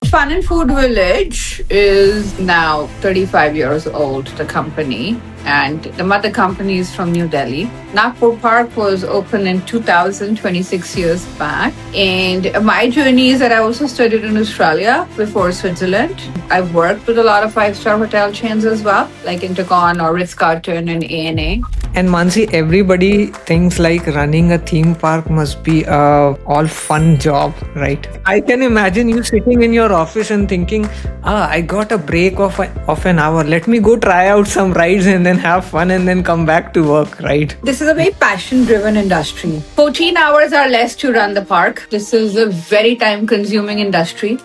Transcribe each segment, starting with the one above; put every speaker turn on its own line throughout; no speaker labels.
Fun and Food Village is now 35 years old, the company, and the mother company is from New Delhi. Nagpur Park was opened in 2000, 26 years back. And my journey is that I also studied in Australia before Switzerland. I've worked with a lot of five-star hotel chains as well, like Intercon or Ritz-Carlton and A&A.
And Mansi, everybody thinks like running a theme park must be a all fun job, right? I can imagine you sitting in your office and thinking, I got a break of an hour. Let me go try out some rides and then have fun and then come back to work, right?
This is a very passion-driven industry. 14 hours or less to run the park. This is a very time-consuming industry.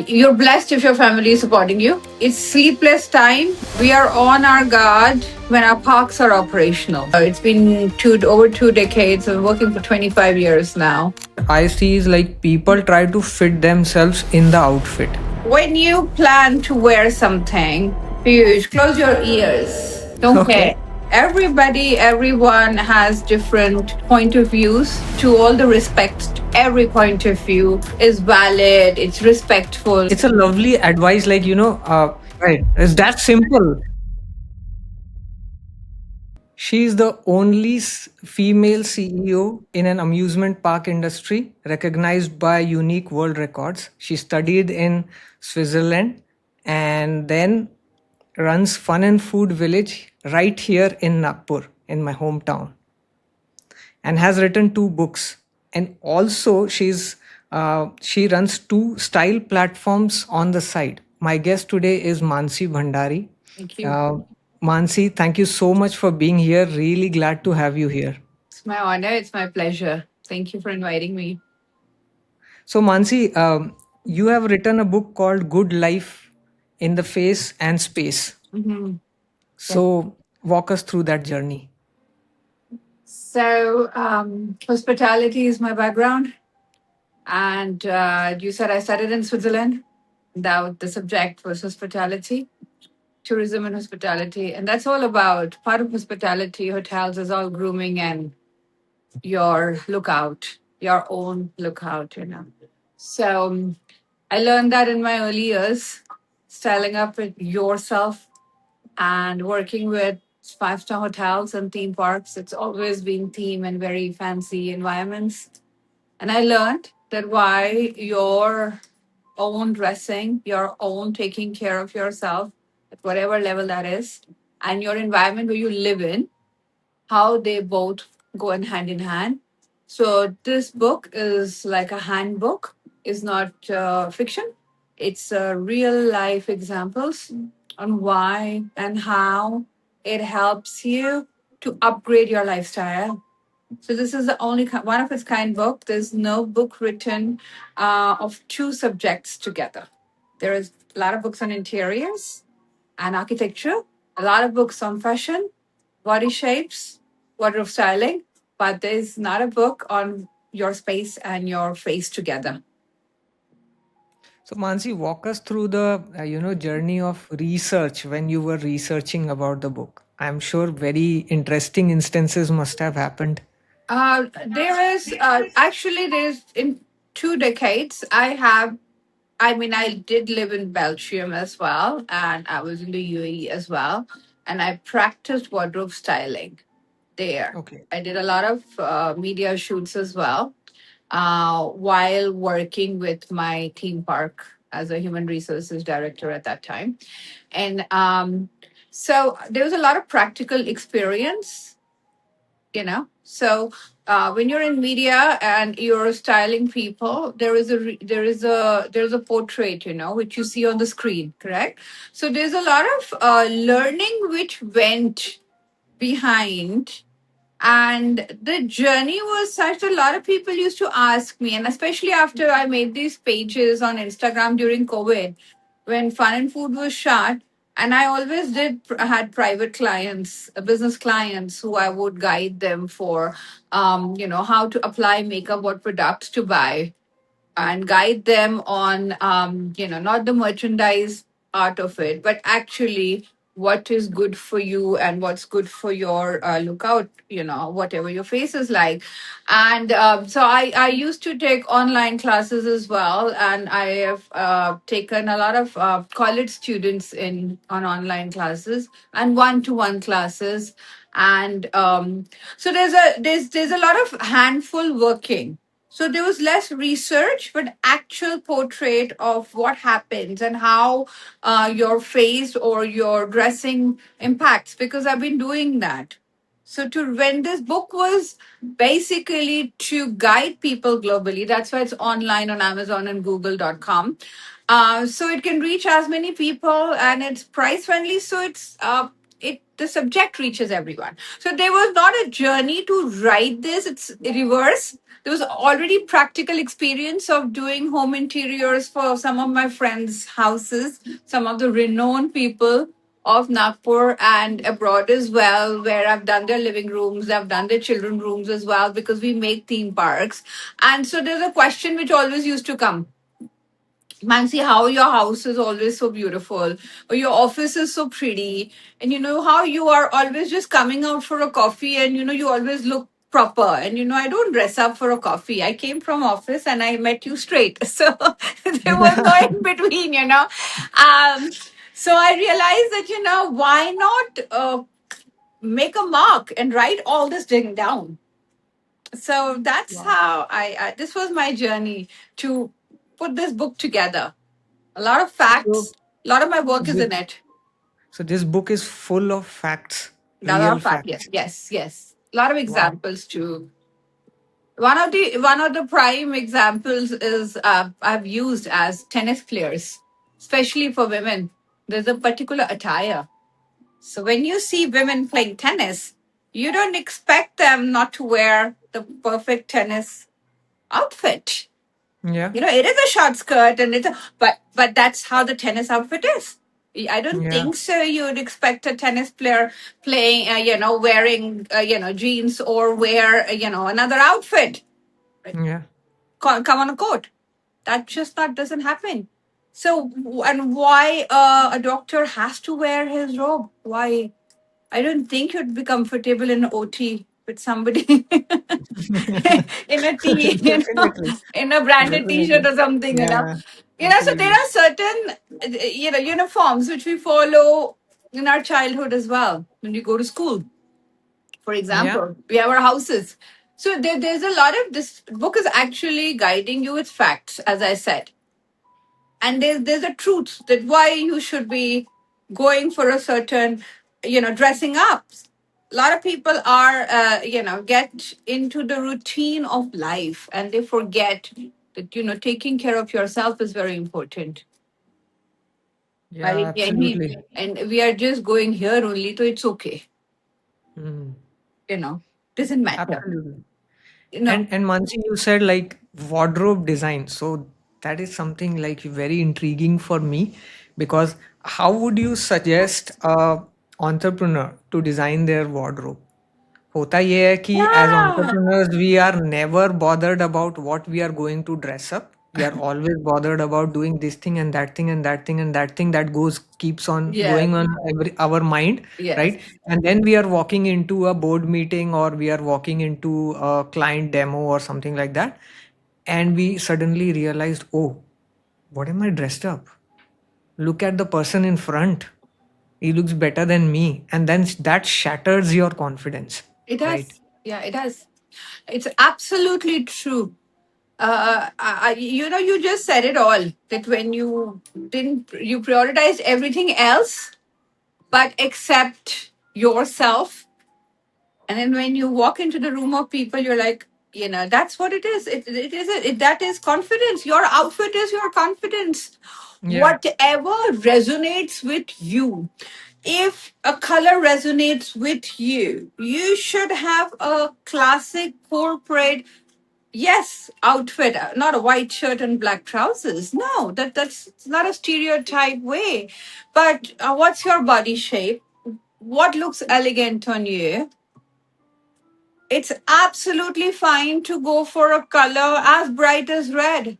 You're blessed if your family is supporting you. It's sleepless time. We are on our guard when our parks are operational. It's been over 2 decades. I'm working for 25 years now.
I see is like people try to fit themselves in the outfit.
When you plan to wear something, Piyush, close your ears. Don't care. Everyone has different point of views. To all the respect, every point of view is valid. It's respectful.
It's a lovely advice, like, right. It's that simple. She is the only female CEO in an amusement park industry recognized by unique world records. She studied in Switzerland and then runs Fun and Food Village right here in Nagpur, in my hometown, and has written 2 books. And also, she runs 2 style platforms on the side. My guest today is Mansse Bhandari.
Thank you.
Mansi, thank you so much for being here. Really glad to have you here.
It's my honor. It's my pleasure. Thank you for inviting me.
So, Mansi, you have written a book called Good Life in the Face and Space.
Mm-hmm.
So, walk us through that journey.
So, hospitality is my background. And you said I studied in Switzerland. The subject was hospitality, tourism and hospitality. And that's all about part of hospitality. Hotels is all grooming and your lookout, your own lookout. So I learned that in my early years, styling up with yourself and working with five-star hotels and theme parks. It's always been theme and very fancy environments. And I learned that why your own dressing, your own taking care of yourself at whatever level that is, and your environment where you live in, how they both go in hand. So this book is like a handbook. It's not fiction. It's real life examples on why and how it helps you to upgrade your lifestyle. So this is the only one of its kind book. There's no book written of 2 subjects together. There is a lot of books on interiors and architecture, a lot of books on fashion, body shapes, wardrobe styling, but there's not a book on your space and your face together.
So, Mansi, walk us through the journey of research when you were researching about the book. I'm sure very interesting instances must have happened.
There's in 2 decades, I did live in Belgium as well, and I was in the UAE as well, and I practiced wardrobe styling there.
Okay.
I did a lot of media shoots as well while working with my theme park as a human resources director at that time. And so there was a lot of practical experience. So when you're in media and you're styling people, there's a portrait, which you see on the screen, correct? So there's a lot of learning which went behind. And the journey was such that a lot of people used to ask me, and especially after I made these pages on Instagram during COVID, when Fun and Food was shut, and I always had private clients, business clients, who I would guide them for, how to apply makeup, what products to buy, and guide them on, not the merchandise part of it, but actually what is good for you and what's good for your lookout, whatever your face is like. And so I used to take online classes as well, and I have taken a lot of college students in on online classes and one-to-one classes. And so there's a lot of handful working. So there was less research, but actual portrait of what happens and how your face or your dressing impacts, because I've been doing that. So to when this book was basically to guide people globally, that's why it's online on Amazon and Google.com. So it can reach as many people and it's price friendly. So it the subject reaches everyone. So there was not a journey to write this. It's reverse. There was already practical experience of doing home interiors for some of my friends' houses, some of the renowned people of Nagpur and abroad as well, where I've done their living rooms, I've done their children rooms as well, because we make theme parks. And so there's a question which always used to come. Mansi, how your house is always so beautiful, or your office is so pretty, and how you are always just coming out for a coffee, and you always look proper. And I don't dress up for a coffee. I came from office and I met you straight, so there was no in between. So I realized that why not make a mark and write all this thing down. So that's
Wow.
how I this was my journey to put this book together. A lot of
So,
facts. A lot of my
so
work is
this,
in it.
so this book is full of facts,
A lot
real
of facts. Yes,
facts.
yes, yes. A lot of
Wow.
examples too. One of the prime examples is I've used as tennis players, especially for women. There's a particular attire. So when you see women playing tennis, you don't expect them not to wear the perfect tennis outfit.
Yeah.
It is a short skirt, and but that's how the tennis outfit is. I don't
Yeah.
think so you'd expect a tennis player playing, wearing jeans or wear another outfit,
Yeah.
come on a court. That just not doesn't happen. So, and why a doctor has to wear his robe? Why? I don't think you'd be comfortable in OT with somebody in a
Definitely.
in a branded T-shirt
Definitely.
or something.
Yeah.
So there
Absolutely.
are certain, uniforms which we follow in our childhood as well. When we go to school, for
Yeah.
example, we have our houses. So there's a lot of this book is actually guiding you with facts, as I said, and there's a truth that why you should be going for a certain dressing up. A lot of people are get into the routine of life and they forget that taking care of yourself is very important.
Yeah.
Right?
Absolutely.
And we are just going here only, so it's okay.
Mm.
you know doesn't matter.
Absolutely.
you know
And Mansi, you said like wardrobe design. So that is something like very intriguing for me, because how would you suggest a entrepreneur to design their wardrobe? होता ये है कि as
yeah.
entrepreneurs we are never bothered about what we are going to dress up. We are always bothered about doing this thing and that thing and that thing and that thing that goes keeps on
Yes.
going on our mind,
Yes.
right? And then we are walking into a board meeting or we are walking into a client demo or something like that, and we suddenly realized, oh, what am I dressed up? Look at the person in front. He looks better than me, and then that shatters your confidence,
It
right?
does. Yeah, it does. It's absolutely true. You just said it all. That when you prioritized everything else, but except yourself, and then when you walk into the room of people, you're like, that's what it is. That is confidence. Your outfit is your confidence.
Yeah.
Whatever resonates with you. If a color resonates with you, you should have a classic corporate, yes, outfit, not a white shirt and black trousers. No, that's not a stereotype way. But what's your body shape? What looks elegant on you? It's absolutely fine to go for a color as bright as red.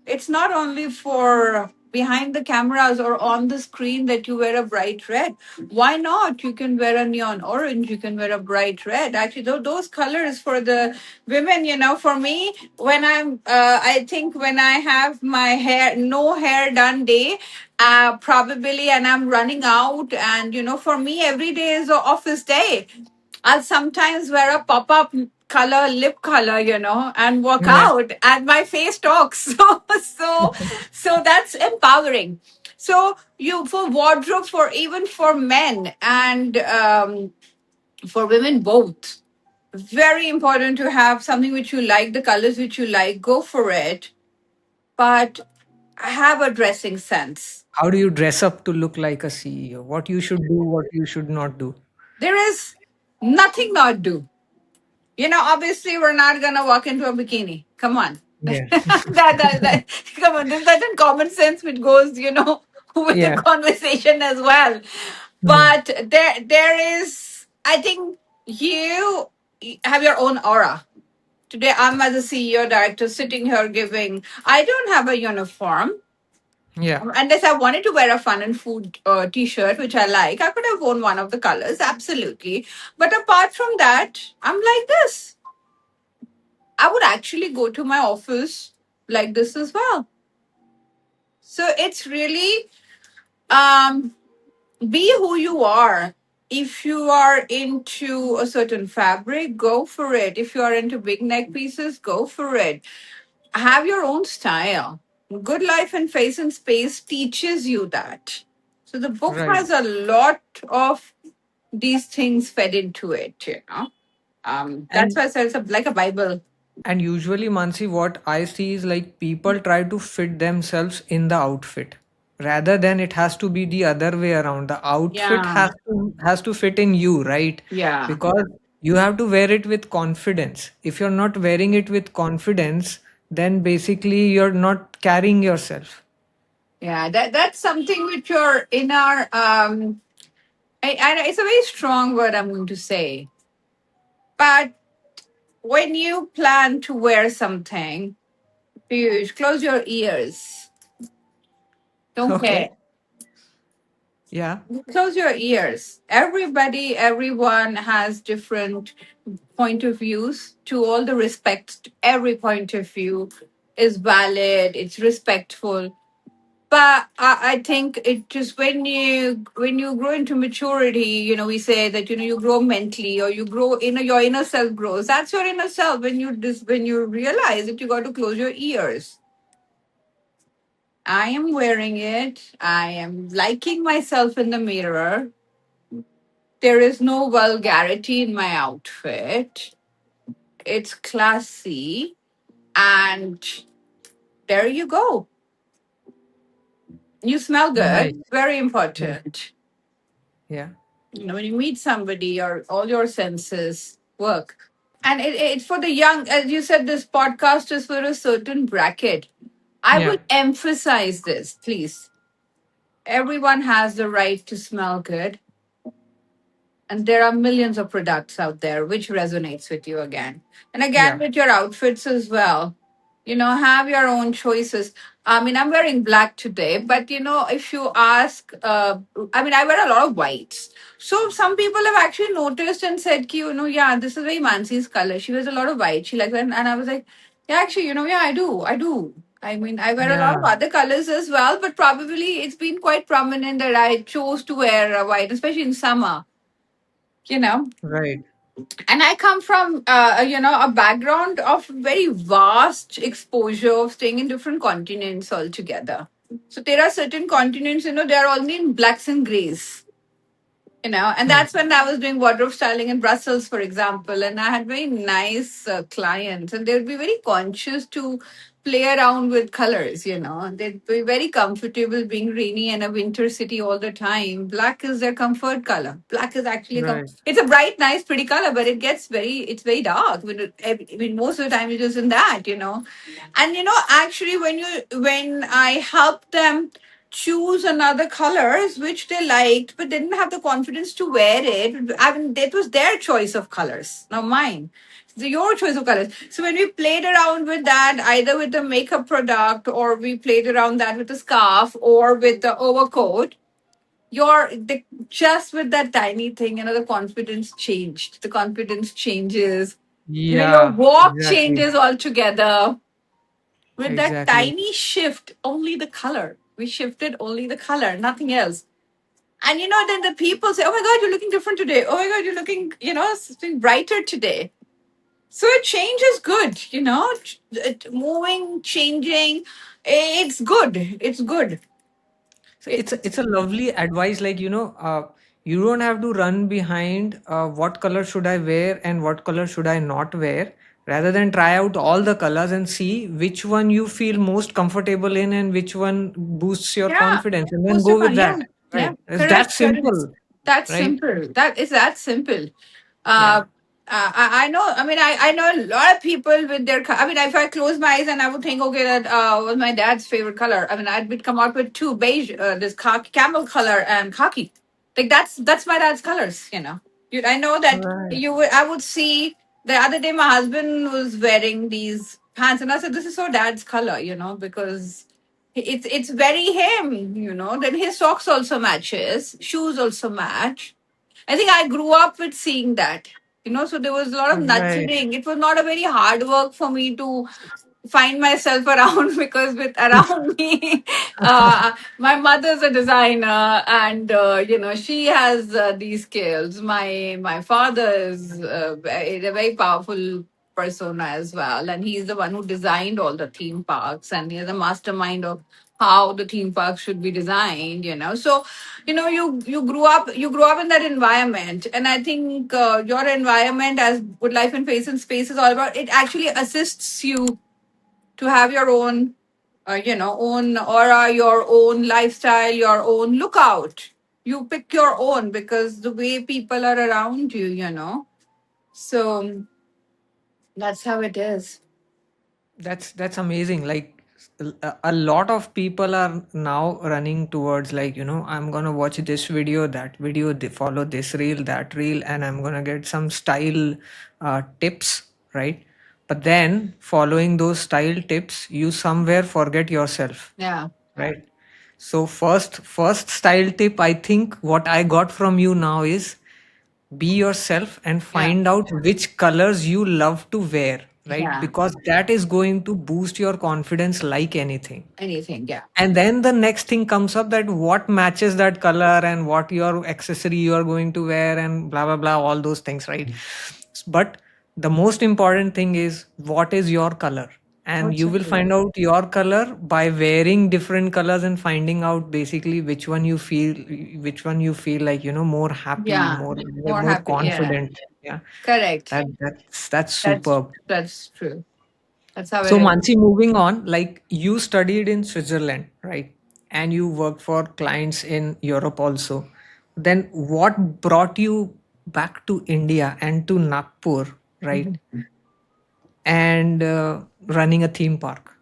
It's not only for behind the cameras or on the screen that you wear a bright red. Why not? You can wear a neon orange, you can wear a bright red. Actually, those colors for the women, for me, when I think when I have my hair, no hair done day, probably, and I'm running out, and for me, every day is an office day. I'll sometimes wear a pop up color, lip color, and walk
Yeah.
out, and my face talks. So that's empowering. So you for wardrobe, for even for men and for women both, very important to have something which you like, the colors which you like, go for it, but have a dressing sense.
How do you dress up to look like a CEO? What you should do, what you should not do.
There is nothing not do. Obviously, we're not gonna walk into a bikini. Come on,
Yeah.
come on. There's certain common sense which goes, with the
Yeah.
conversation as well.
Mhm.
But there is, I think, you have your own aura. Today, I'm as a CEO director sitting here giving. I don't have a uniform.
Yeah.
Unless I wanted to wear a fun and food t-shirt, which I like, I could have worn one of the colors, absolutely. But apart from that, I'm like this. I would actually go to my office like this as well. So it's really um, be who you are. If you are into a certain fabric, go for it. If you are into big neck pieces, go for it. Have your own style. Good Life and Face and Space teaches you that. So the book
Right.
has a lot of these things fed into it. That's
And
why I said it's like a Bible.
And usually, Mansi, what I see is like people try to fit themselves in the outfit rather than it has to be the other way around. The outfit
Yeah,
has to fit in you, right?
yeah,
Because you have to wear it with confidence. If you're not wearing it with confidence, then basically you're not carrying yourself.
yeah. That's something which your inner. It's a very strong word I'm going to say, but when you plan to wear something, Piyush, close your ears. Don't care.
Okay. Yeah.
Close your ears. Everybody, everyone has different point of views. To all the respect, every point of view is valid. It's respectful. But I think it just when you grow into maturity, we say that you grow mentally, or you grow your inner self grows. That's your inner self. When you realize that you got to close your ears. I am wearing it. I am liking myself in the mirror. There is no vulgarity in my outfit. It's classy. And there you go. You smell
Nice.
good. Very
Yeah.
important.
Yeah.
When you meet somebody, all your senses work. And it's for the young, as you said, this podcast is for a certain bracket. I will
Yeah.
emphasize this, please. Everyone has the right to smell good. And there are millions of products out there which resonates with you again and again
Yeah.
with your outfits as well. Have your own choices. I mean, I'm wearing black today, but if you ask, I mean, I wear a lot of whites. So some people have actually noticed and said ki, yeah, this is very Mansi's color, she wears a lot of white, she likes that. And I was like, yeah, actually, yeah, I do. I mean, I wear a lot of
Yeah.
other colors as well, but probably it's been quite prominent that I chose to wear white, especially in summer you know
Right.
and I come from a background of very vast exposure of staying in different continents altogether. So there are certain continents, they are only in blacks and grays. And
Hmm.
that's when I was doing wardrobe styling in Brussels, for example, and I had very nice clients, and they'd be very conscious to play around with colors. They'd be very comfortable being rainy in a winter city all the time. Black is their comfort color. Black is actually
Right.
it's a bright, nice, pretty color, but it's very dark. I mean, most of the time it is in that. And actually, when I help them choose another colors which they liked but didn't have the confidence to wear it, I mean, that was their choice of colors, not mine. your choice of colors. So when we played around with that, either with the makeup product, or we played around that with the scarf or with the overcoat, just with that tiny thing, the confidence changed. The confidence changes. Your
Yeah,
walk
exactly.
changes altogether. With that
Exactly.
tiny shift, only the color. We shifted only the color, nothing else. And then the people say, "Oh my God, you're looking different today. Oh my God, you're looking, something brighter today." So change is good, moving, changing. It's good. It's good.
So
It,
it's a lovely advice. Like, you don't have to run behind what color should I wear and what color should I not wear. Rather than try out all the colors and see which one you feel most comfortable in and which one boosts your
yeah.
confidence, and then
Most of
go with
fun. Yeah.
that.
Yeah.
Right? It's that
Correct. Correct.
simple,
That's
right?
simple. That is that simple.
Yeah.
Uh, I know. I mean, I know a lot of people with their. I mean, if I close my eyes and I would think, okay, that was my dad's favorite color. I mean, I'd come out with two beige, this camel color and khaki. Like that's my dad's colors. I know that
Right.
you would. I would see the other day my husband was wearing these pants, and I said, "This is so dad's color," because it's very him. Then his socks also matches, shoes also match. I think I grew up with seeing that. So there was a lot of
Right.
nurturing. It was not a very hard work for me to find myself around because with around me, my mother's a designer, and she has these skills. My father is a very powerful persona as well, and he's the one who designed all the theme parks, and he's the mastermind of how the theme park should be designed. So you grew up in that environment, and I think your environment, as Good Life in Face and Space is all about, it actually assists you to have your own own aura, your own lifestyle, your own lookout. You pick your own because the way people are around you. So that's how it is.
That's amazing. Like, a lot of people are now running towards, like, I'm gonna watch this video, that video, follow this reel, that reel, and I'm gonna get some style tips, right? But then following those style tips, you somewhere forget yourself,
Yeah.
right? So first style tip, I think what I got from you now is be yourself and
Yeah.
find out which colors you love to wear, right?
Yeah.
Because that is going to boost your confidence like anything.
Anything. Yeah.
And then the next thing comes up, that what matches that color and what your accessory you are going to wear and blah blah blah, all those things, right? But the most important thing is what is your color, and
What's
you
your
will
favorite?
find out your color by wearing different colors and finding out basically which one you feel like, more happy,
Yeah. More
more
happy. Yeah.
confident. Yeah.
Correct.
That's
That's
superb.
that's true. That's how it
So,
is.
Mansi, moving on, like, you studied in Switzerland, right? And you worked for clients in Europe also. Then what brought you back to India and to Nagpur, right? And running a theme park.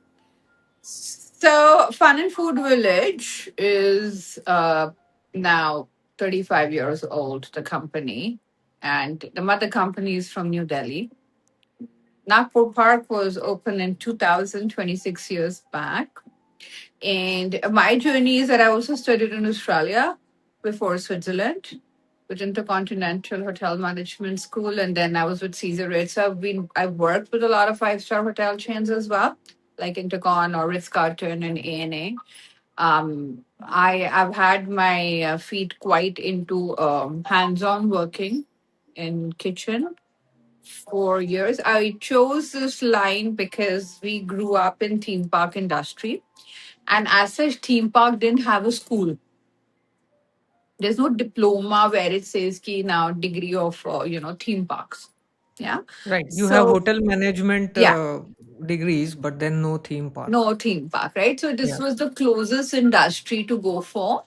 So, Fun and Food Village is now 35 years old, the company, and the mother company is from New Delhi. Nagpur Park was opened in 2026 years back. And my journey is that I also studied in Australia before Switzerland with Intercontinental Hotel Management School, and then I was with Caesar Ritz. So I've worked with a lot of five-star hotel chains as well, like Intercon or Ritz-Carlton and ANA. I've had my feet quite into hands-on working in kitchen for years. I chose this line because we grew up in theme park industry, and as such, theme park didn't have a school. There's no diploma where it says ki now degree of theme parks. Yeah.
Right. You have
So
hotel management
yeah,
degrees, but then no theme park.
no theme park, right? So this
Yeah.
was the closest industry to go for.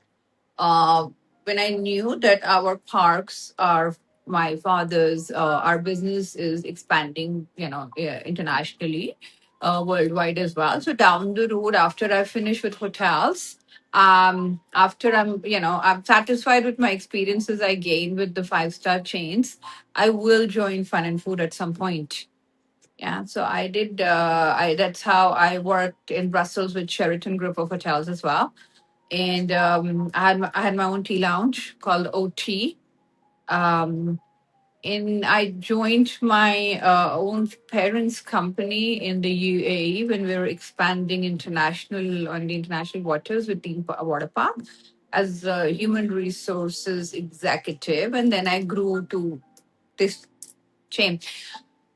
uh, when I knew that our parks are my father's, our business is expanding, internationally, worldwide as well. So down the road, after I finish with hotels, after I'm satisfied with my experiences I gained with the five-star chains, I will join Fun and Food at some point. Yeah, so I did. I That's how I worked in Brussels with Sheraton Group of Hotels as well, and I had my own tea lounge called OT. Um, in I joined my own parents' company in the UAE when we were expanding international on the international waters with Water Park as a human resources executive, and then I grew to this chain.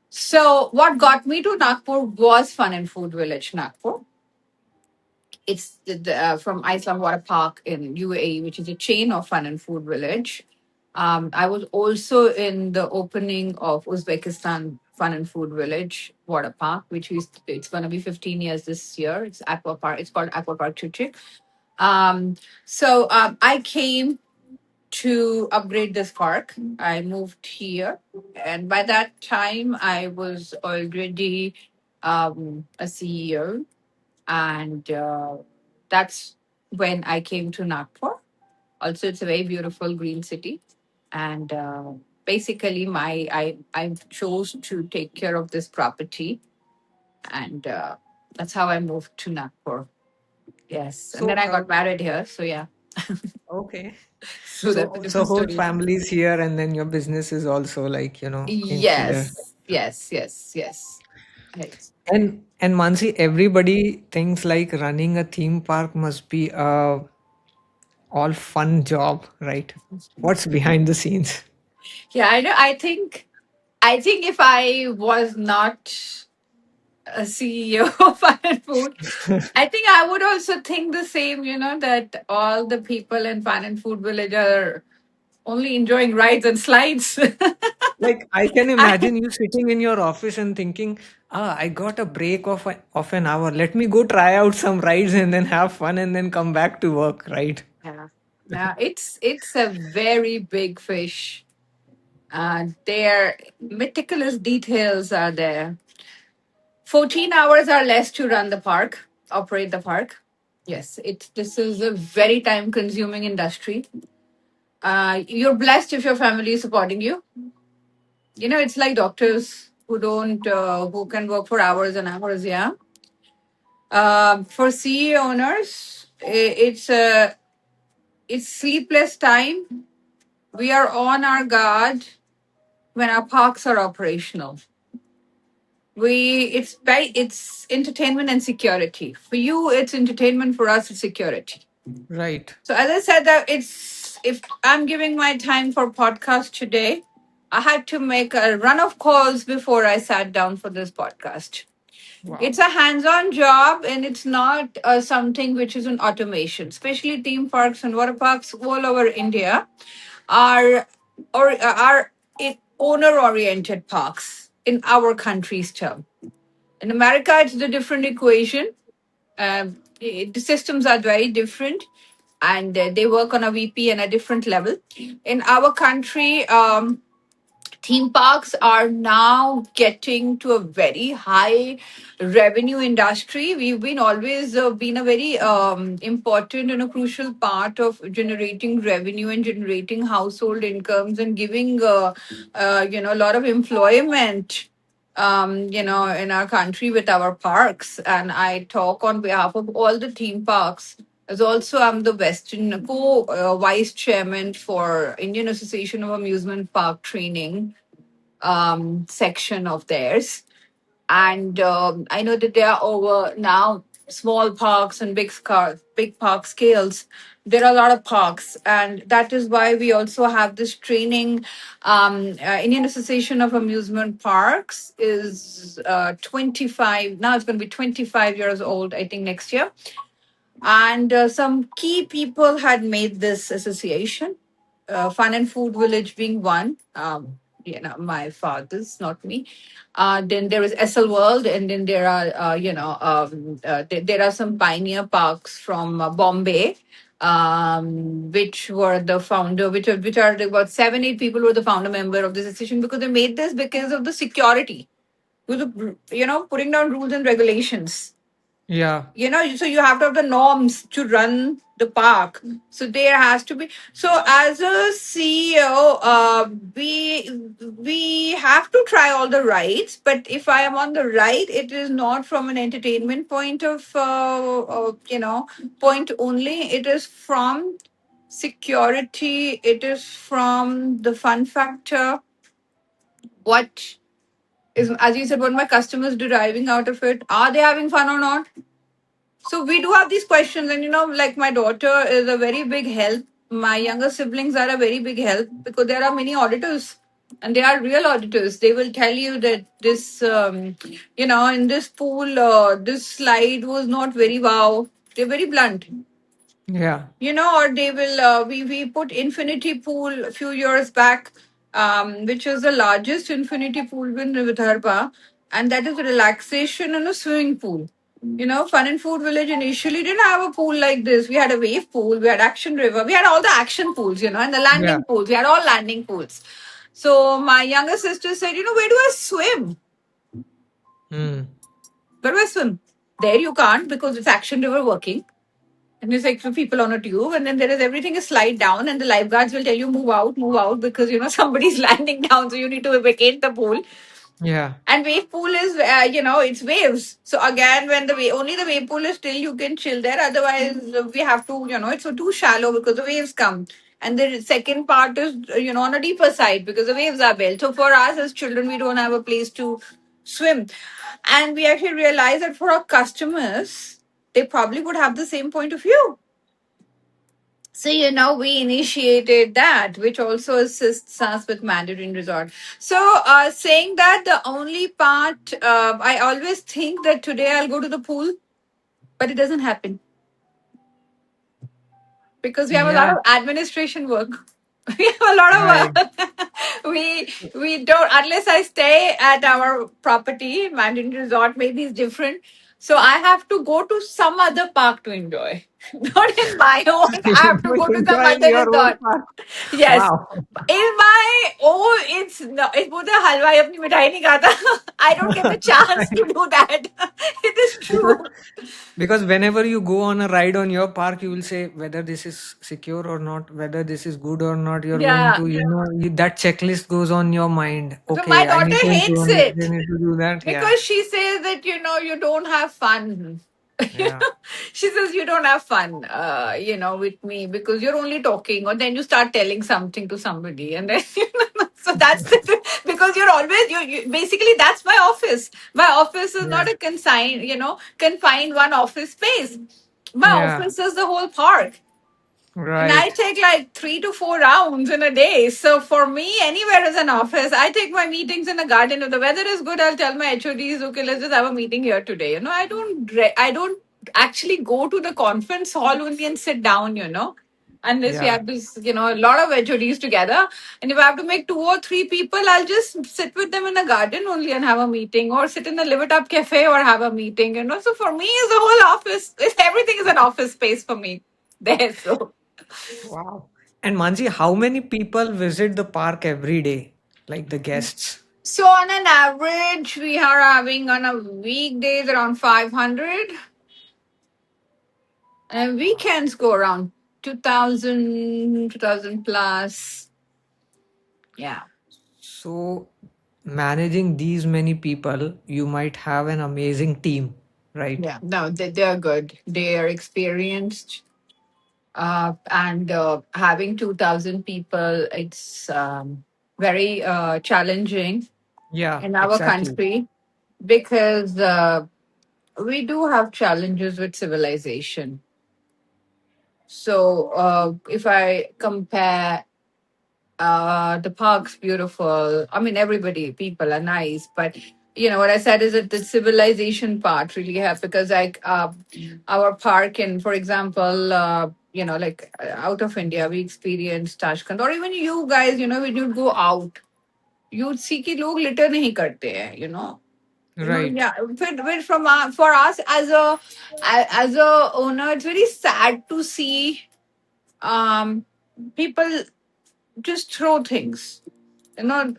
So, what got me to Nagpur was Fun and Food Village Nagpur. It's from Iceland Water Park in UAE, which is a chain of Fun and Food Village. I was also in the opening of Uzbekistan Fun and Food Village Water Park, it's going to be 15 years this year. It's Aquapark. It's called Aquapark Chuchik. I came to upgrade this park. I moved here, and by that time, I was already a CEO, and that's when I came to Nagpur. Also, it's a very beautiful green city, and basically, I chose to take care of this property, and that's how I moved to Nagpur. Yes, and then
So,
I got married here. So yeah,
okay.
so that's a
So
different
whole
story.
family's here, and then your business is also like, in here.
Yes, yes, yes, yes. Right.
And Mansi, everybody thinks like running a theme park must be a all fun job, right? What's behind the scenes?
Yeah, I know. I think if I was not a CEO of Fun and Food, I think I would also think the same. That all the people in Fun and Food Village are only enjoying rides and slides.
Like I can
I,
imagine you sitting in your office and thinking, I got a break of an hour. Let me go try out some rides and then have fun and then come back to work, right?
yeah, yeah. It's a very big fish. Their meticulous details are there. 14 hours or less to run the park, operate the park. Yes, this is a very time consuming industry. You're blessed if your family is supporting you. It's like doctors who can work for hours and hours. Yeah. For CE owners, it's sleepless time. We are on our guard when our parks are operational. It's entertainment and security. For you, it's entertainment. For us, it's security.
Right.
So as I said, that it's if I'm giving my time for podcast today, I had to make a run of calls before I sat down for this podcast.
Wow.
It's a hands-on job, and it's not something which is an automation. Especially theme parks and water parks all over India are are owner-oriented parks in our country's term. In America, it's a different equation. The systems are very different, and they work on a VP and a different level. In our country, theme parks are now getting to a very high revenue industry. We've been always been a very important and a crucial part of generating revenue and generating household incomes and giving a lot of employment in our country with our parks. And I talk on behalf of all the theme parks. As also, I'm the Western vice chairman for Indian Association of Amusement Park Training section of theirs. And I know that there are over now small parks and big park scales. There are a lot of parks, and that is why we also have this training. Indian Association of Amusement Parks is 25 now. It's going to be 25 years old, I think, next year. And some key people had made this association, Fun and Food Village being one. My father's, not me. Then there is SL World, and then there are, there are some pioneer parks from Bombay, which were the founder, which are about 7, 8 people who were the founder member of this association because they made this because of the security, with putting down rules and regulations.
Yeah.
So you have to have the norms to run the park. So there has to be, so as a CEO, we have to try all the rides, but if I am on the ride, it is not from an entertainment point of point only. It is from security, it is from the fun factor. What is, as you said, what my customers deriving out of it? Are they having fun or not? So we do have these questions, and like my daughter is a very big help. My younger siblings are a very big help because there are many auditors, and they are real auditors. They will tell you that this, in this pool, this slide was not very wow. They're very blunt.
Yeah.
Or they will, we put infinity pool a few years back, which is the largest infinity pool in Vidarbha, and that is a relaxation in a swimming pool. Fun and Food Village initially didn't have a pool like this. We had a wave pool, we had action river, we had all the action pools, and the
Yeah.
landing pools. We had all landing pools. So my younger sister said, where do I swim?
Mm.
Where do I swim? There you can't, because it's action river working. And there's like two people on a tube, and then there is everything is slide down, and the lifeguards will tell you move out, because somebody's landing down, so you need to vacate the pool.
Yeah.
And wave pool is, it's waves. So again, when only the wave pool is still, you can chill there. Otherwise, we have to, it's too shallow because the waves come. And the second part is, on a deeper side because the waves are built. So for us as children, we don't have a place to swim. And we actually realize that for our customers, they probably would have the same point of view. So, we initiated that, which also assists us with Mandarin Resort. So, saying that the only part, I always think that today I'll go to the pool, but it doesn't happen because we have a lot
Yeah.
of administration work. We have a lot
Right.
of we don't, unless I stay at our property. Mandarin Resort maybe is different, so I have to go to some other park to enjoy. Not in my own. I have to
You
go to some
enjoy in
other
your own
resort.
park.
Yes.
Wow.
In my oh, it's no, it's बोलते हैं, हलवाई अपनी मिठाई नहीं खाता. I don't get the chance to do that. It is
because
true.
because whenever you go on a ride on your park, you will say whether this is secure or not, whether this is good or not. You're going
Yeah.
to, that checklist goes on your mind.
So my
Okay, I
daughter
need to
hates
improve it.
it
I need to do that. Yeah.
because she says that you don't have fun.
Yeah.
She says you don't have fun, with me because you're only talking, or then you start telling something to somebody, and then so that's because you're always you basically that's my office. My office is
Yeah.
not a confined one office space. My
Yeah.
office is the whole park. And I
Right.
take like 3 to 4 rounds in a day. So for me, anywhere is an office. I take my meetings in the garden. If the weather is good, I'll tell my HODs, okay, let's just have a meeting here today. I don't actually go to the conference hall only and sit down, unless we
Yeah.
have this, a lot of HODs together. And if I have to make 2 or 3 people, I'll just sit with them in the garden only and have a meeting, or sit in the Live It Up Cafe or have a meeting. So for me, is the whole office, everything is an office space for me there. So.
Wow. And Manji, how many people visit the park every day? Like the guests?
So on an average, we are having on a weekdays around 500, and weekends go around 2,000 plus. Yeah.
So, managing these many people, you might have an amazing team, right?
Yeah. No, they're good. They are experienced. And having 2,000 people, it's very challenging
Yeah,
in our
exactly.
country because we do have challenges with civilization. So if I compare, the park's beautiful. I mean, people are nice, but what I said is that the civilization part really have, because like our park in, for example, like out of India, we experienced Tashkent, or even you guys, when you go out, you'd see कि लोग litter नहीं करते हैं.
Right.
Yeah. For us as a owner, it's very sad to see people just throw things.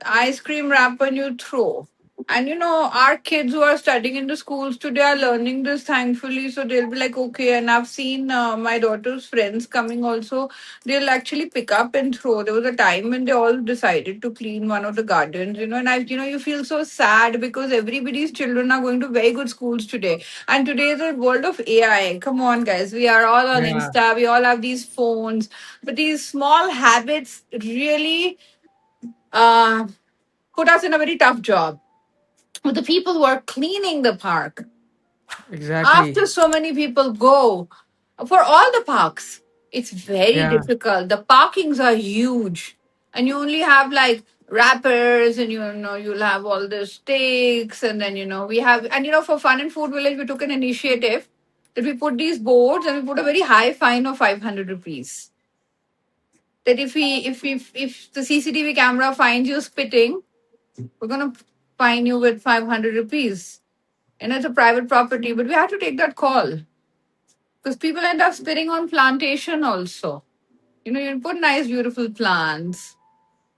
Ice cream wrapper you throw. And our kids who are studying in the schools today are learning this thankfully. So they'll be like, okay. And I've seen my daughter's friends coming also. They'll actually pick up and throw. There was a time when they all decided to clean one of the gardens, and you feel so sad because everybody's children are going to very good schools today. And today is a world of AI. Come on, guys. We are all on
Yeah,
Insta. We all have these phones. But these small habits really put us in a very tough job with the people who are cleaning the park.
exactly.
After so many people go for all the parks, it's very
Yeah,
difficult. The parkings are huge, and you only have like wrappers, and you'll have all the stakes, and then we have, and for Fun and Food Village we took an initiative that we put these boards and we put a very high fine of 500 rupees. That if the CCTV camera finds you spitting, we're gonna fine you with 500 rupees. And it's a private property, but we have to take that call because people end up spitting on plantation also. You put nice, beautiful plants,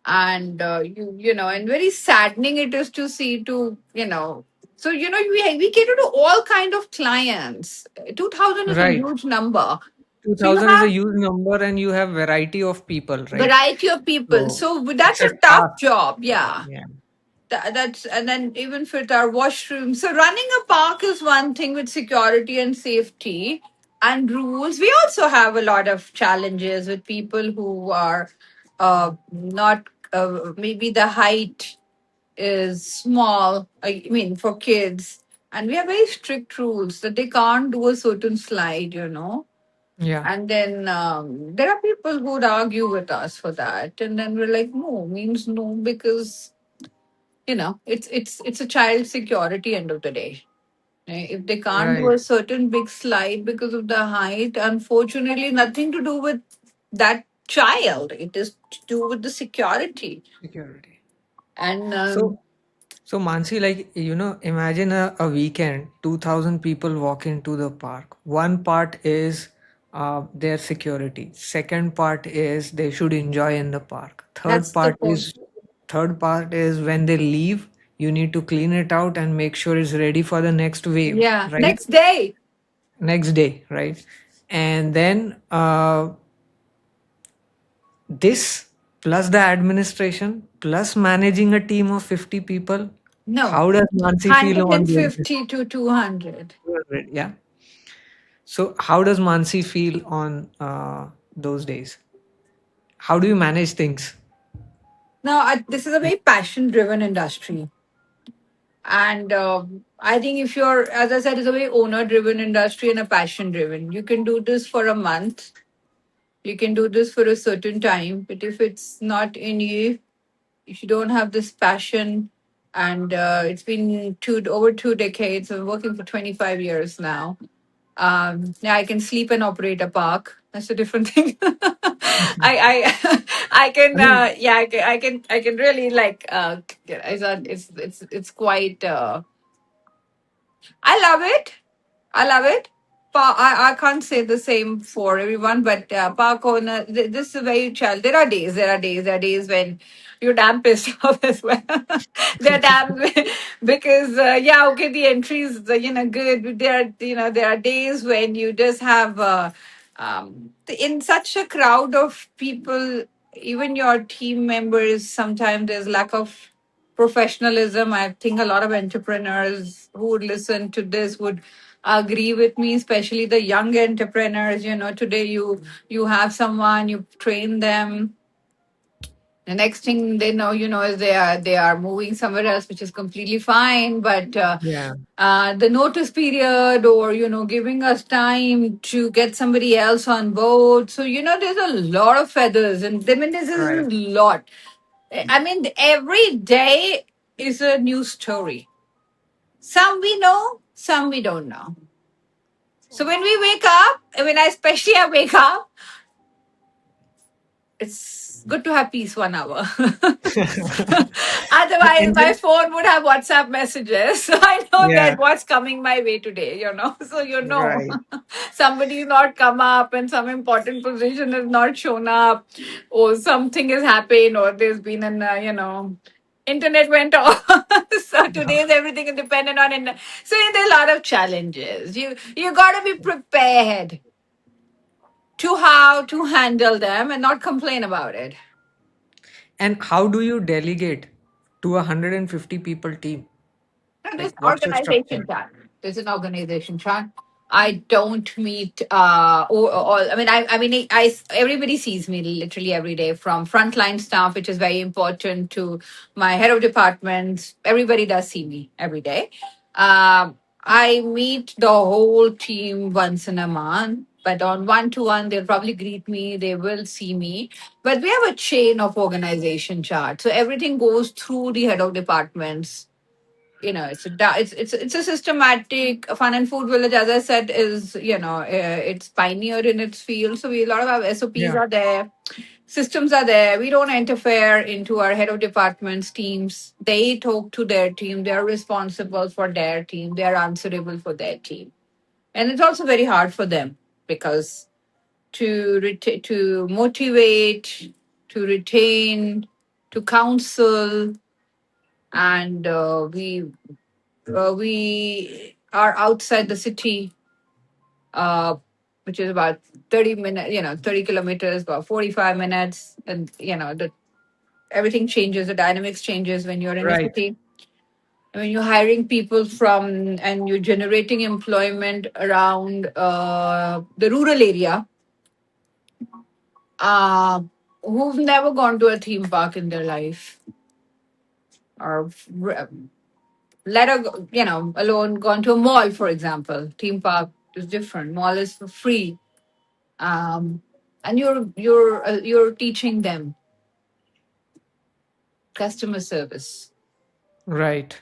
and and very saddening it is to see So we cater to all kind of clients. 2,000 is a
right.
huge number. So you
2000 is a
have
huge number, and you have variety of people, right?
variety of people.
So
So
it's
that's
a
a tough
task.
job. Yeah.
Yeah,
That's and then even with our washroom. So running a park is one thing with security and safety and rules. We also have a lot of challenges with people who are not maybe the height is small. I mean for kids, and we have very strict rules that they can't do a certain slide.
yeah,
And then there are people who would argue with us for that, and then we're like, no means no because it's a child security end of the day. If they can't do
right.
a certain big slide because of the height, unfortunately nothing to do with that child, it is to do with the security.
Security.
And
So, so Mansi, like, imagine a weekend, 2000 people walk into the park. One part is their security. Second part is they should enjoy in the park.
that's the point.
Third part is when they leave, you need to clean it out and make sure it's ready for the next wave,
Yeah,
right?
next day.
Next day, right? And then this plus the administration plus managing a team of 50 people.
No,
How does Mansi feel on those days?
150 to 200.
200, yeah. So how does Mansi feel on those days? How do you manage things?
Now this is a very passion driven industry. And I think if you're, as I said, it's a very owner driven industry and a passion driven. You can do this for a month, you can do this for a certain time, but if it's not in you, if you don't have this passion, and it's been over 2 decades of working for 25 years now. Yeah, I can sleep and operate a park. That's a different thing. I can
I mean,
yeah, I can really like it's quite I love it. I love it. I can't say the same for everyone, but park owner, this is a very child. There are days when you're damn pissed off as well. They're damn because yeah, okay, the entries, good. But there are days when you just have in such a crowd of people, even your team members. Sometimes there's lack of professionalism. I think a lot of entrepreneurs who would listen to this would agree with me, especially the young entrepreneurs. Today you have someone, you train them, the next thing they know, is they are moving somewhere else, which is completely fine. But
yeah,
the notice period, or giving us time to get somebody else on board. So there's a lot of feathers, and I mean this is
right.
a lot. I mean, every day is a new story. Some we know, some we don't know. So when we wake up, especially I wake up, it's good to have peace 1 hour. Otherwise,
And
my
then,
phone would have WhatsApp messages. So I know
yeah,
that what's coming my way today. So
right.
somebody's not come up and some important position has not shown up, or something has happened, or there's been an, internet went off. So today's everything is dependent on internet. So there are a lot of challenges. You got to be prepared to how to handle them and not complain about it.
And how do you delegate to a 150 people team?
No, there's
Like,
an
what's your
organization
structure?
chart. There's an organization chart. I don't meet all. I mean, everybody sees me literally every day, from frontline staff, which is very important, to my head of departments. Everybody does see me every day. I meet the whole team once in a month, but on one to one, they'll probably greet me. They will see me, but we have a chain of organization chart, so everything goes through the head of departments. It's a systematic fun and food village, as I said, is, it's pioneered in its field, so we a lot of our SOPs
Yeah.
are there, systems are there. We don't interfere into our head of departments teams. They talk to their team. They are responsible for their team. They are answerable for their team. And it's also very hard for them, because to motivate, to retain, to counsel, and we are outside the city, uh, which is about 30 minutes, 30 kilometers, about 45 minutes. And, everything changes, the dynamics changes when you're in a
Right.
city. When you're hiring people from and you're generating employment around the rural area, uh, who've never gone to a theme park in their life, or alone gone to a mall, for example. Theme park is different. Mall is for free, and you're teaching them customer service,
Right.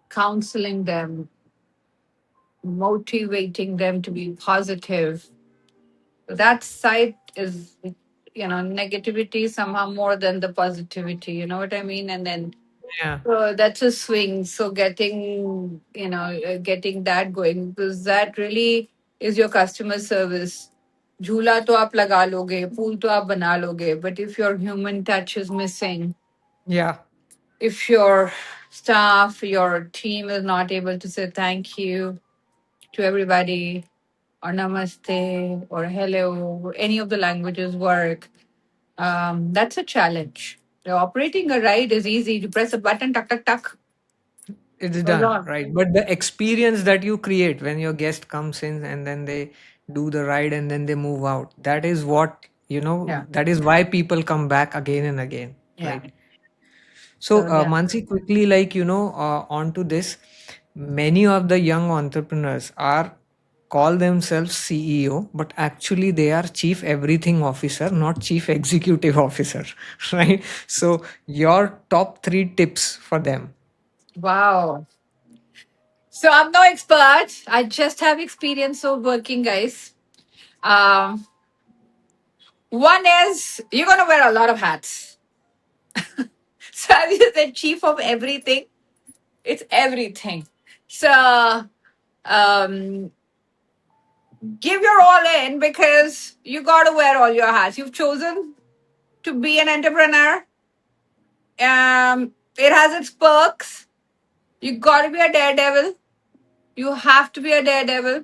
counseling them, motivating them to be positive. That side is, negativity somehow more than the positivity. You know what I mean? And then
Yeah.
that's a swing. So getting that going, because that really is your customer service. झूला तो आप लगा लोगे, pool तो आप बना लोगे, but if your human touch is missing,
Yeah.
if your staff, your team is not able to say thank you to everybody, or namaste, or hello, or any of the languages work, that's a challenge. Operating a ride is easy. You press a button, tuck, tuck, tuck,
It's
goes
done.
on.
Right. But the experience that you create when your guest comes in and then they do the ride and then they move out, that is what,
Yeah,
that is why people come back again and again.
yeah.
Right. So,
So yeah.
Mansi, quickly, onto this, many of the young entrepreneurs are call themselves CEO, but actually they are chief everything officer, not chief executive officer, right? So, your top three tips for them.
Wow. So I'm no expert. I just have experience of working, guys. Um, One is you're gonna wear a lot of hats. So as you said, chief of everything, it's everything. So um, give your all in, because you gotta wear all your hats. You've chosen to be an entrepreneur. It has its perks. You gotta be a daredevil. You have to be a daredevil.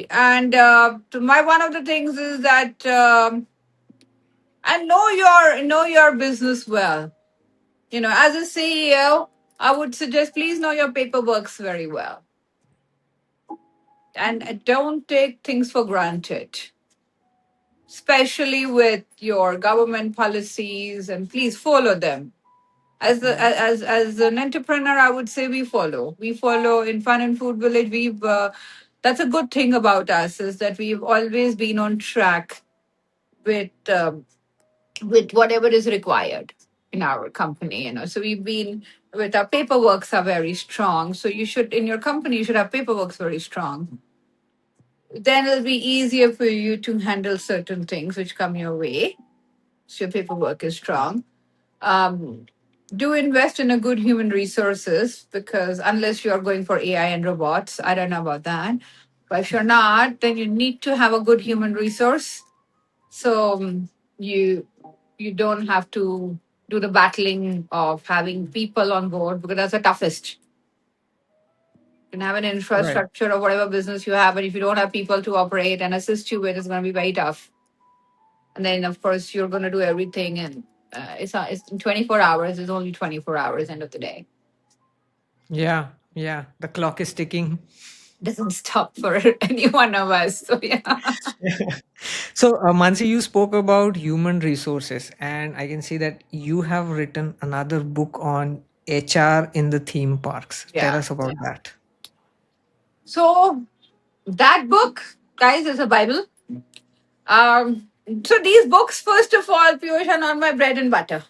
And to my one of the things is that and know your business well. As a CEO, I would suggest, please know your paperwork very well, and don't take things for granted, especially with your government policies, and please follow them.
Yeah.
As an entrepreneur, I would say we follow in Fun and Food Village. We've That's a good thing about us, is that we've always been on track with whatever is required in our company. So we've been with our paperworks are very strong. So you should, in your company, you should have paperworks very strong. Then it'll be easier for you to handle certain things which come your way. So your paperwork is strong. um, do invest in a good human resources, because unless you're going for AI and robots, I don't know about that. But if you're not, then you need to have a good human resource. So you don't have to. do the battling of having people on board, because that's the toughest. You can have an
Right.
infrastructure or whatever business you have, but if you don't have people to operate and assist you with, it's going to be very tough. And then, of course, you're going to do everything, and it's in 24 hours. It's only 24 hours end of the day.
Yeah. Yeah. The clock is ticking.
Doesn't stop for any one of us. So yeah.
So, Mansi, you spoke about human resources, and I can see that you have written another book on HR in the theme parks. Tell
Yeah.
us about that.
So that book, guys, is a Bible. So these books, first of all, Piyush, are not my bread and butter.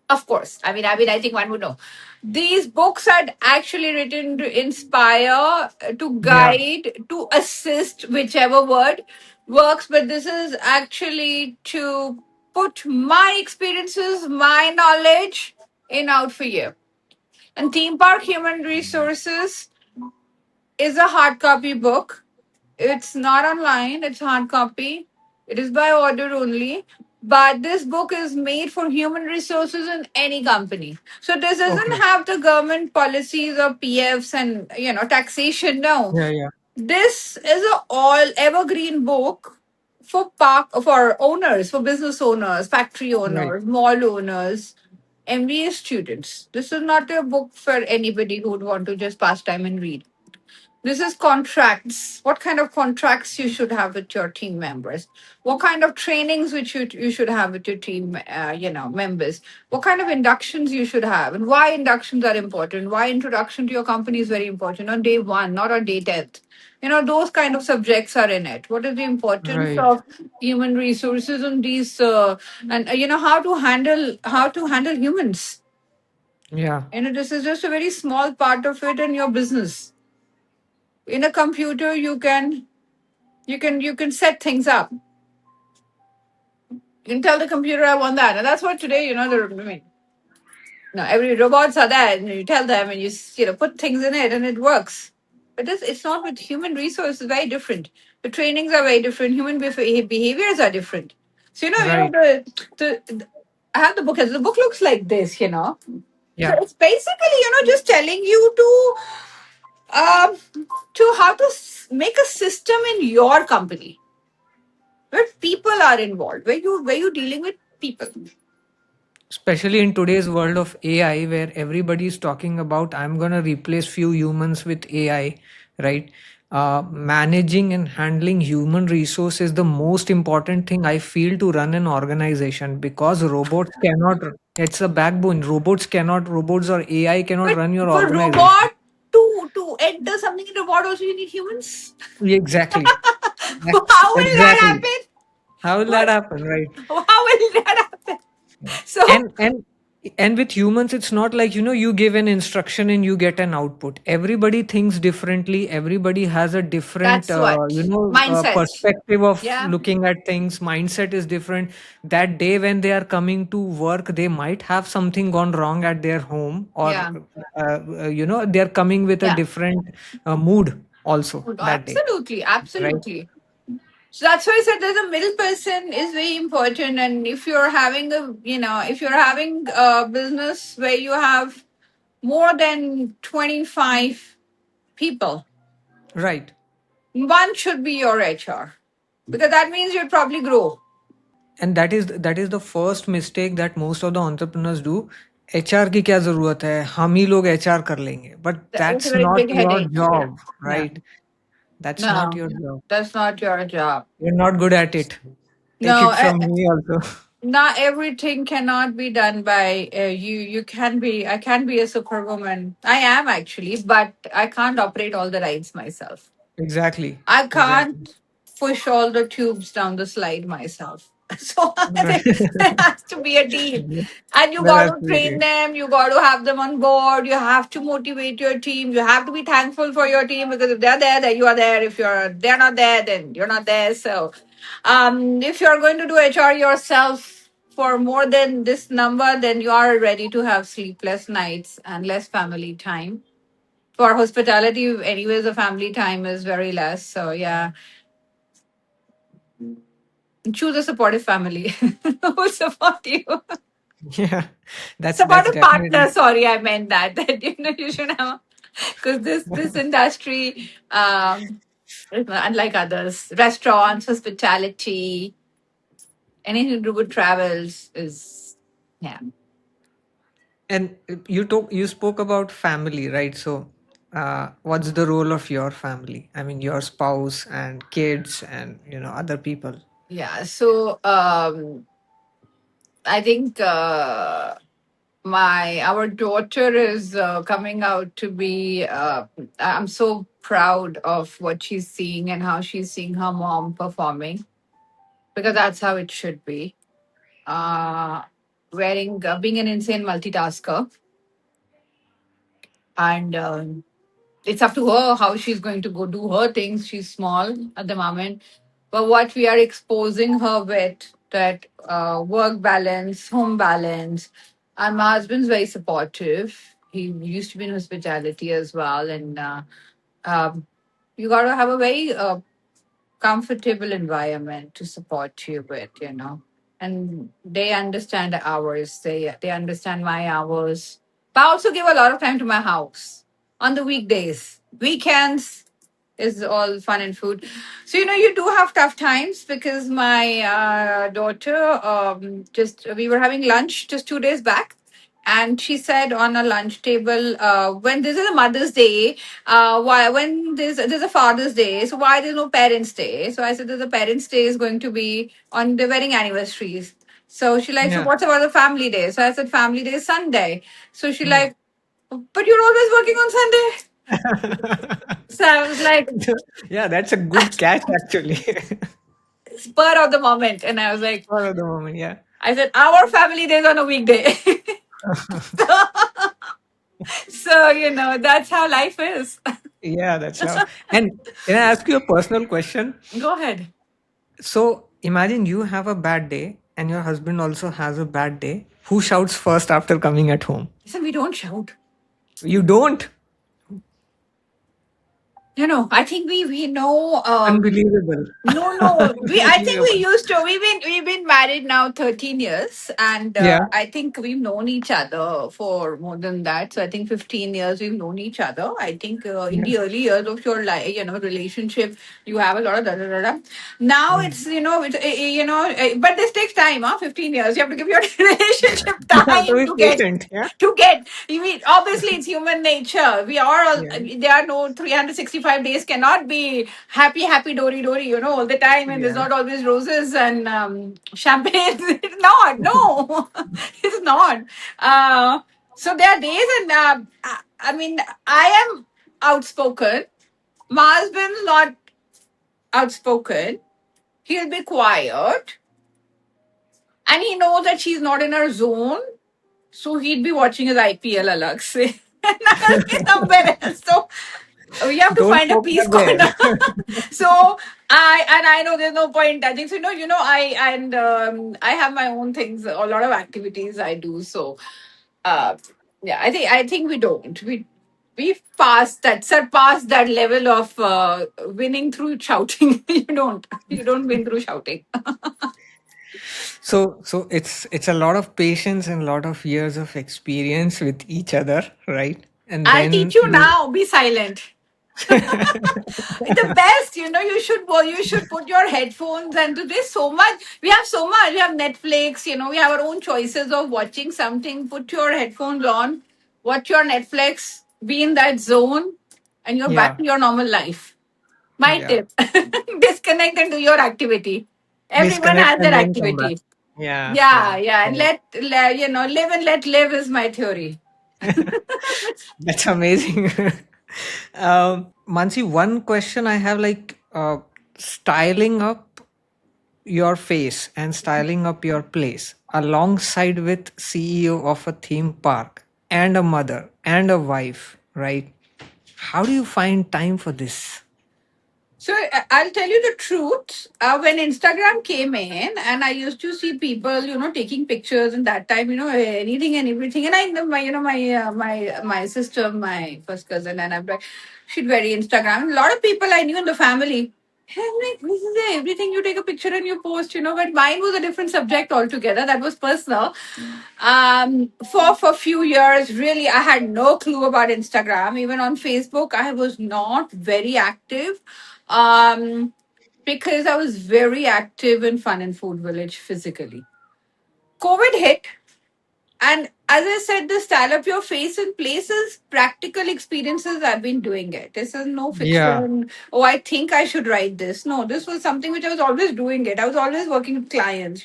Of course. I think one would know. These books are actually written to inspire, to
Yeah.
guide, to assist, whichever word works. But this is actually to put my experiences, my knowledge in out for you. And Theme Park Human Resources is a hard copy book. It's not online, it's hard copy. It is by order only. But this book is made for human resources in any company. So this doesn't
Okay.
have the government policies or PFs and taxation. No.
Yeah. Yeah.
This is a all evergreen book for owners, for business owners, factory
Right.
owners, mall owners, MBA students. This is not a book for anybody who would want to just pass time and read. This is contracts. What kind of contracts you should have with your team members? What kind of trainings which you should have with your team, members? What kind of inductions you should have, and why inductions are important? Why introduction to your company is very important on day one, not on day 10th. Those kind of subjects are in it. What is the importance
Right.
of human resources on these, and how to handle humans?
Yeah.
This is just a very small part of it in your business. In a computer you can set things up. You can tell the computer I want that, and that's what today every robots are there, and you tell them, and you put things in it, and it works. But it's not with human resources. Very different. The trainings are very different. Human behaviors are different. So
Right.
the I have the book. The book looks like this. So
Yeah.
it's basically just telling you um how to make a system in your company where people are involved, where you dealing with people.
Especially in today's world of AI, where everybody is talking about, I'm going to replace few humans with AI, right? Managing and handling human resource is the most important thing I feel to run an organization, because robots cannot, it's a backbone. Robots or AI cannot
But
run your
for
organization.
robot to enter something in robot also you need humans.
Exactly.
How will that
Exactly.
happen?
How will that
What?
happen, right?
How will that happen? So
And with humans, it's not like, you give an instruction and you get an output. Everybody thinks differently. Everybody has a different
that's what mindset.
perspective of
Yeah,
looking at things. Mindset is different. That day when they are coming to work, they might have something gone wrong at their home, or
yeah,
they're coming with a
yeah.
different mood also that day,
Absolutely,
right?
absolutely. So that's why I said there's a middle person is very important. And if you're having a business where you have more than 25 people,
Right.
one should be your HR, because that means you'll probably grow.
And that is the first mistake that most of the entrepreneurs do. HR की क्या जरूरत है, हम ही लोग HR कर लेंगे, but
It's a
that's
very big
not your
headache. Yeah.
job,
No,
right? That's not
no,
your job.
that's not your job.
You're not good at it. Take
No,
it from me also.
not everything cannot be done by you. You can be. I can be a superwoman. I am actually, but I can't operate all the rides myself.
Exactly.
I
Exactly.
can't push all the tubes down the slide myself. So there
Right.
has to be a team. And you
That
got
has
to
to be
train
great.
them, you got to have them on board, you have to motivate your team, you have to be thankful for your team, because if they're there, then you are there. If they're not there, then you're not there. So if you're going to do HR yourself for more than this number, then you are ready to have sleepless nights and less family time. For hospitality, anyways, the family time is very less. So yeah, choose a supportive family who will support you.
Yeah,
It's about
that's
a partner.
definitely.
Sorry, I meant that. That you should have, because this industry, unlike others, restaurants, hospitality, anything to do with travels is, yeah.
And you spoke about family, right? So, what's the role of your family? I mean, your spouse and kids, and other people.
Yeah. So I think my our daughter is coming out to be. I'm so proud of what she's seeing and how she's seeing her mom performing, because that's how it should be. Uh, being an insane multitasker, and it's up to her how she's going to go do her things. She's small at the moment, but what we are exposing her with, that work balance, home balance. And my husband's very supportive. He used to be in hospitality as well, and um, you got to have a very comfortable environment to support you with, and they understand the hours. They understand my hours. But I also give a lot of time to my house on the weekdays. Weekends is all fun and food. So you do have tough times, because my daughter, just we were having lunch just 2 days back, and she said on a lunch table, when this is a Mother's Day, why when there's a Father's Day, so why there's no Parents Day? So I said that the Parents Day is going to be on the wedding anniversaries. So she like, so
Yeah.
what's about the Family Day? So I said Family Day is Sunday. So she like, but you're always working on Sunday. So I was like,
Yeah, that's a good catch actually.
spur of the moment, and I was like,
For the moment, yeah.
I said our family day is on a weekday. So that's how life is.
Yeah, that's love. And can I ask you a personal question?
Go ahead.
So imagine you have a bad day and your husband also has a bad day. Who shouts first after coming at home?
Listen, we don't shout.
You don't?
I think we know.
Unbelievable.
No, no. I think we
Unbelievable.
used to. We've been married now 13 years, and
Yeah.
I think we've known each other for more than that. So I think 15 years we've known each other. I think in
Yeah.
the early years of your life, relationship, you have a lot of da da da da. Now
Mm.
it's but this takes time. 15 years. You have to give your relationship
You have to
time
be
to get
patient. Yeah.
to get. You mean, obviously it's human nature. We are all.
Yeah.
There are no 365 days. Cannot be happy dory dory, all the time, and there's
Yeah.
not always roses and champagne. It's not. No, it's not. So there are days, and I mean, I am outspoken. My husband's not outspoken. He'll be quiet, and he knows that she's not in her zone. So he'd be watching his IPL, alag se. And I'll be somewhere else. So we have to
Don't
find a
poke
peace
her there.
corner. So I know there's no point touching. So I have my own things, a lot of activities I do. So uh, yeah, I think we've surpassed that level of winning through shouting. You don't win through shouting.
So it's a lot of patience and a lot of years of experience with each other, right? And
I'll teach
then
you
you.
now. Be silent. The best, you should put your headphones, and there's so much. We have so much. We have Netflix. We have our own choices of watching something. Put your headphones on, watch your Netflix, be in that zone, and you're back
Yeah.
to your normal life. My
Yeah.
tip: disconnect and do your activity. Everyone
Disconnect
has their
and then come back.
activity.
Yeah.
Yeah,
Yeah.
yeah, and
Correct.
live and let live is my theory.
That's amazing. Mansi, one question I have, like, styling up your face and styling up your place alongside with CEO of a theme park and a mother and a wife, right? How do you find time for this?
So I'll tell you the truth. When Instagram came in, and I used to see people, taking pictures, and that time, anything and everything. And I know my sister, my first cousin, and I'm like, she'd very Instagram. A lot of people I knew in the family. I'm like, this is it. Everything you take a picture and you post, but mine was a different subject altogether. That was personal. For a few years, really, I had no clue about Instagram. Even on Facebook, I was not very active. Um, because I was very active in Fun and Food Village physically. COVID hit, and as I said, the style up your face in places, practical experiences, I've been doing it. This is no
Yeah.
fiction. Oh, I think I should write this. No, this was something which I was always doing it. I was always working with clients.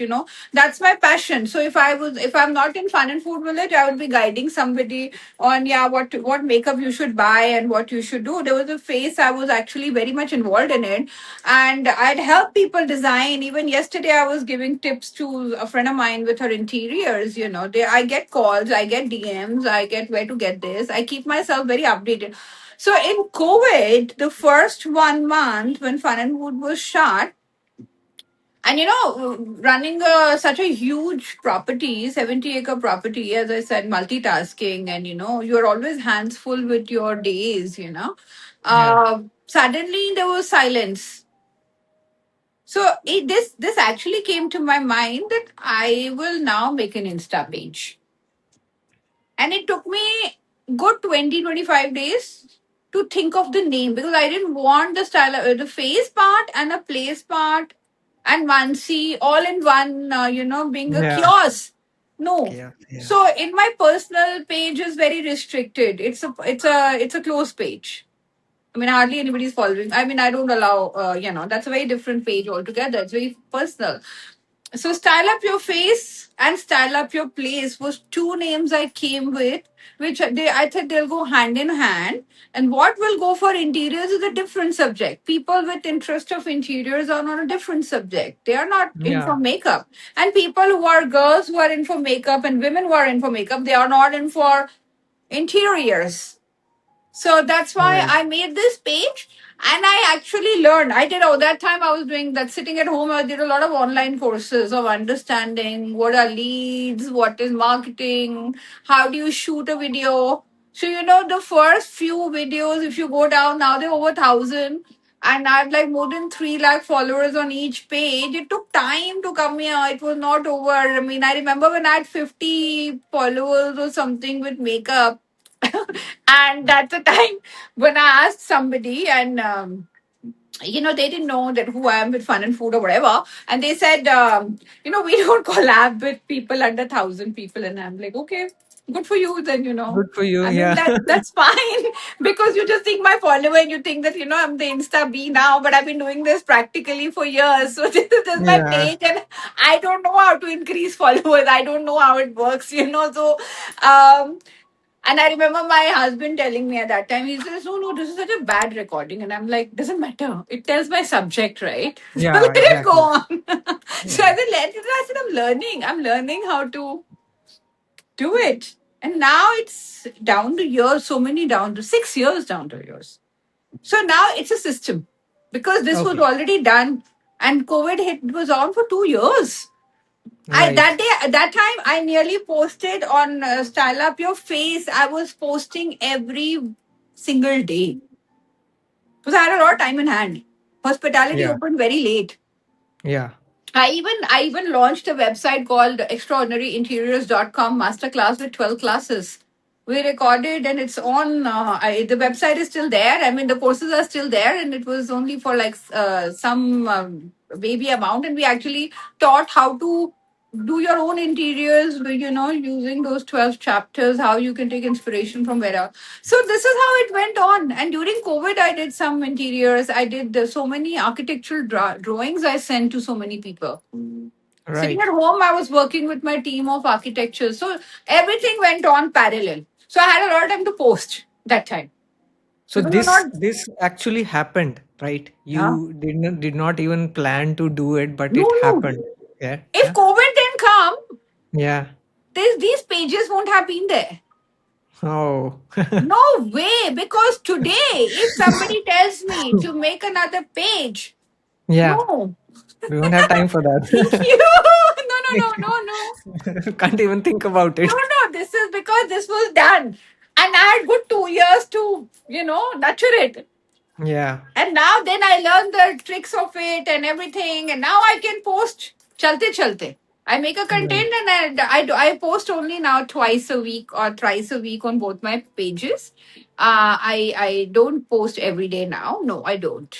That's my passion. So if I'm not in Fun and Food Village, I would be guiding somebody on, yeah, what makeup you should buy and what you should do. There was a phase I was actually very much involved in it, and I'd help people design. Even yesterday, I was giving tips to a friend of mine with her interiors. I get calls, I get DMs, I get where to get this. I keep myself very updated. So in COVID, the first 1 month when Fun and Food was shut, and running such a huge property, 70-acre property, as I said, multitasking, and you're always hands full with your days.
Yeah.
Suddenly there was silence. So this actually came to my mind that I will now make an Insta page. And it took me good 20-25 days to think of the name, because I didn't want the style, the face part and a place part and Mansi all in one, being a
Yeah.
kiosk. No.
Yeah. Yeah.
So in my personal page is very restricted. It's a closed page. I mean, hardly anybody's following. I mean, I don't allow, that's a very different page altogether. It's very personal. So, Style Up Your Face and Style Up Your Place was two names I came with, which I thought they'll go hand in hand. And what will go for interiors is a different subject. People with interest of interiors are on a different subject. They are not in for
Yeah.
makeup. And people who are girls who are in for makeup and women who are in for makeup, they are not in for interiors. So that's why
Right.
I made this page, and I actually learned. I did all that time I was doing that sitting at home. I did a lot of online courses of understanding what are leads, what is marketing, how do you shoot a video. So, the first few videos, if you go down now, they're over 1,000. And I have like more than 3 lakh followers on each page. It took time to come here. It was not over. I mean, I remember when I had 50 followers or something with makeup. And that's the time when I asked somebody, and they didn't know that who I am with Fun and Food or whatever, and they said, we don't collab with people under 1,000 people, and I'm like, okay. Good for you, then.
Good for you.
I mean,
Yeah.
that's fine, because you just think my follower and you think that I'm the Insta B now, but I've been doing this practically for years. So this is my
Yeah.
page, and I don't know how to increase followers. I don't know how it works. So um, and I remember my husband telling me at that time, he says, "Oh no, this is such a bad recording." And I'm like, doesn't matter. It tells my subject, right? So
Yeah.
let it go
Exactly.
on. So
Yeah.
I said, I'm learning. I'm learning how to do it. And now it's down to years, so many down to 6 years down to years. So now it's a system, because this was
Okay.
already done, and COVID hit, it was on for 2 years. I
Right.
that day that time I nearly posted on Style Up Your Face. I was posting every single day because I had a lot of time in hand. Hospitality
Yeah.
opened very late.
Yeah.
I even launched a website called extraordinaryinteriors.com masterclass with 12 classes. We recorded, and it's on. The website is still there. I mean, the courses are still there, and it was only for like some baby amount. And we actually taught how to do your own interiors, using those 12 chapters, how you can take inspiration from wherever. So this is how it went on. And during COVID, I did some interiors. I did so many architectural drawings I sent to so many people. Sitting
Right.
at home, I was working with my team of architecture. So everything went on parallel. So I had a lot of time to post that time.
So
Because you're
this
not,
this actually happened, right?
yeah.
You did not even plan to do it, but
No,
it
no.
happened. Yeah.
If
Yeah.
COVID didn't come,
Yeah.
these pages won't have been there.
Oh.
No way. Because today, if somebody tells me to make another page,
Yeah.
no.
We won't have time for that.
You, no, no, no, no, no.
Can't even think about
No,
it.
no, this is because this was done. And I had good 2 years to, nurture it.
Yeah.
And now then I learned the tricks of it and everything, and now I can post chalte chalte. I make a
Right.
content and I post only now twice a week or thrice a week on both my pages. I don't post every day now. No, I don't.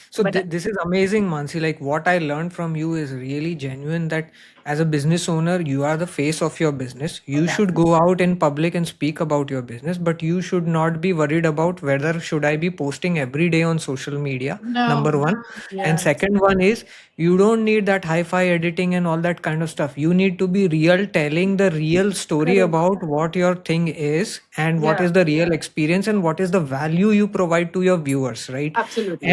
So
But
this is amazing, Mansi. Like what I learned from you is really genuine. That as a business owner, you are the face of your business. You
yeah,
should go out in public and speak about your business, but you should not be worried about whether should I be posting every day on social media. Number
no,
one, and
yeah,
second one is you don't need that hi-fi editing and all that kind of stuff. You need to be real, telling the real story
correct,
about what your thing is and what
yeah,
is the real experience and what is the value you provide to your viewers, right?
absolutely,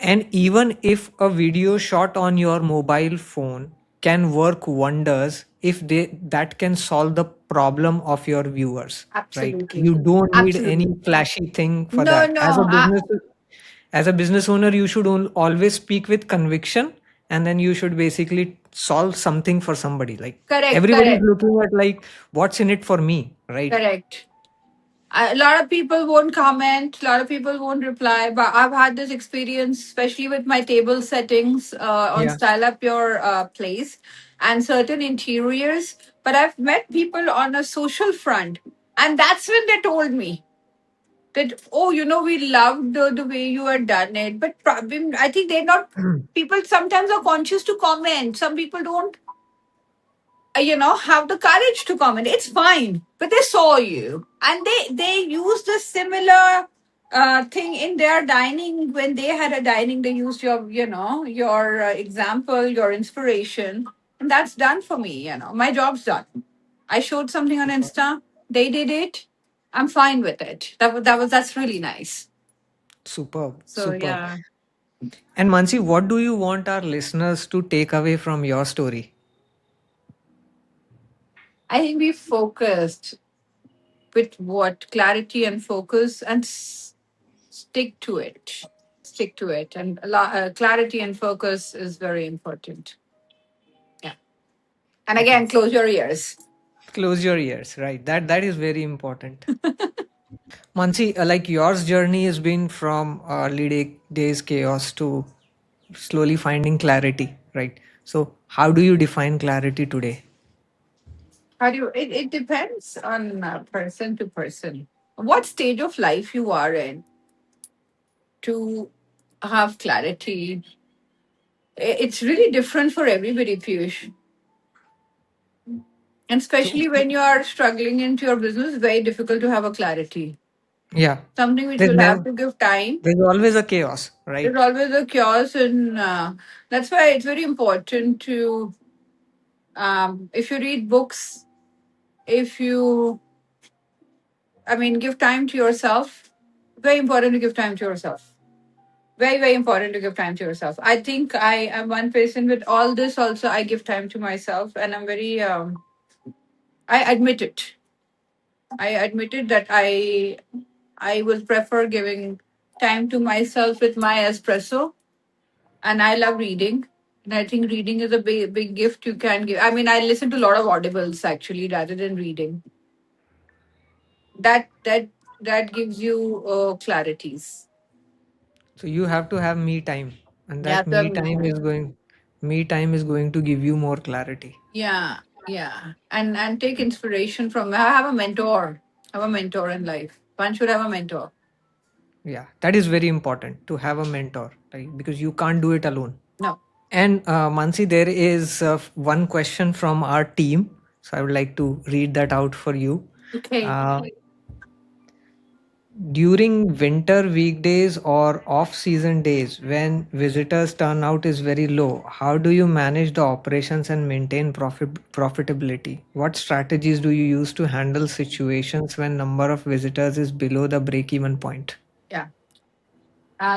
And even if a video shot on your mobile phone can work wonders if they that can solve the problem of your viewers, right?
absolutely,
You don't need any
absolutely.
flashy thing for
No,
that.
no,
As a business owner, you should always speak with conviction, and then you should basically solve something for somebody. Like
correct,
everybody's
correct,
looking at like what's in it for me, right?
correct. A lot of people won't comment, a lot of people won't reply, but I've had this experience, especially with my table settings on
Yeah.
Style Up Your Place and certain interiors. But I've met people on a social front, and that's when they told me that, oh, we loved the way you had done it. But I think they're not, people sometimes are conscious to comment. Some people don't have the courage to comment. It's fine, but they saw you and they used a similar thing in their dining. When they had a dining, they used your example, your inspiration, and that's done for me. My job's done. I showed something on Insta, they did it, I'm fine with it. That's really nice.
Superb,
So
superb.
yeah,
And Mansi, what do you want our listeners to take away from your story?
I think we focused with what clarity and focus, and stick to it. Stick to it. And clarity and focus is very important. Yeah. And
Okay.
again, close your ears.
Close your ears, right? That is very important. Mansi, like yours journey has been from early days chaos to slowly finding clarity, right? So, how do you define clarity today?
How do you, it depends on person to person. What stage of life you are in to have clarity. It's really different for everybody, Piyush. And
So,
especially when you are struggling into your business, very difficult to have a clarity.
yeah,
Something which
there's
you'll have
never
to give time.
there's always a chaos,
There's
right?
always a chaos, and that's why it's very important to, if you read books, if you, give time to yourself. Very important to give time to yourself. Very, very important to give time to yourself. I think I am one person with all this. Also, I give time to myself, and I'm very. I admit it. I admit it that I will prefer giving time to myself with my espresso, and I love reading. And I think reading is a big, big gift you can give. I listen to a lot of audibles actually rather than reading. That gives you clarities.
So you have to have me time, and
Yeah,
that me time is going to give you more clarity.
yeah, yeah, and take inspiration from. I have a mentor. Have a mentor in life. One should have a mentor.
Yeah, that is very important to have a mentor, right? Because you can't do it alone.
No,
And Mansi, there is one question from our team. So I would like to read that out for you.
okay.
Uh, During winter weekdays or off-season days when visitors turnout is very low, how do you manage the operations and maintain profitability? What strategies do you use to handle situations when number of visitors is below the break-even point?
Yeah,